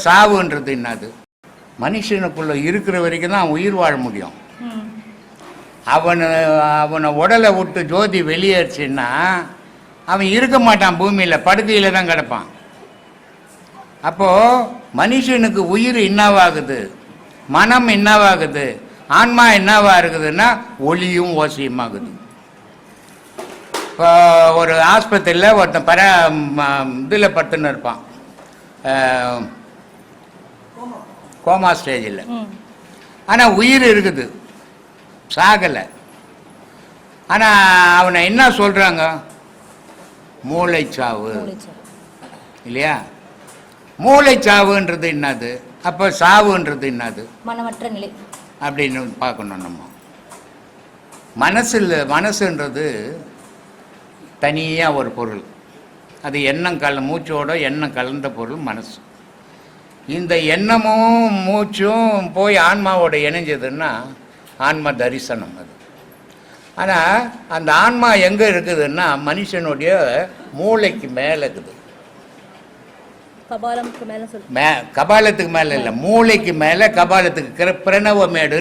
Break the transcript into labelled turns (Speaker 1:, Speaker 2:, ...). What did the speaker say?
Speaker 1: சாவுன்றது என்னது? மனுஷனுக்குள்ள இருக்கிற வரைக்கும் தான் உயிர் வாழ முடியும். அவனை உடலை விட்டு ஜோதி வெளியேறுச்சுன்னா அவன் இருக்க மாட்டான், பூமியில் படுக்கையில் தான் கிடப்பான். அப்போது மனுஷனுக்கு உயிர் என்னவாகுது, மனம் என்னவாகுது, ஆன்மா என்னவா இருக்குதுன்னா ஒளியும் ஓசையுமாகுது. இப்போ ஒரு ஆஸ்பத்திரியில் ஒருத்தன் இதில் படுத்துன்னு இருப்பான், கோமா ஸ்டேஜில். ஆனால் உயிர் இருக்குது, சாகலை. ஆனால் அவனை என்ன சொல்கிறாங்க? மூளைச்சாவு இல்லையா? மூளைச்சாவுன்றது என்னது? அப்போ சாவுன்றது என்னது?
Speaker 2: மனமற்ற நிலை
Speaker 1: அப்படின்னு பார்க்கணும் நம்ம. மனசுன்றது தனியாக ஒரு பொருள், அது மூச்சோட எண்ணம் கலந்த பொருள் மனசு. இந்த எண்ணமும் மூச்சும் போய் ஆன்மாவோட இணைஞ்சதுன்னா ஆன்மா தரிசனம் அது. ஆனால் அந்த ஆன்மா எங்கே இருக்குதுன்னா மனுஷனுடைய மூளைக்கு மேலே இருக்குது. கபாலத்துக்கு மேலே இல்லை, மூளைக்கு மேலே. கபாலத்துக்கு பிரணவ மேடு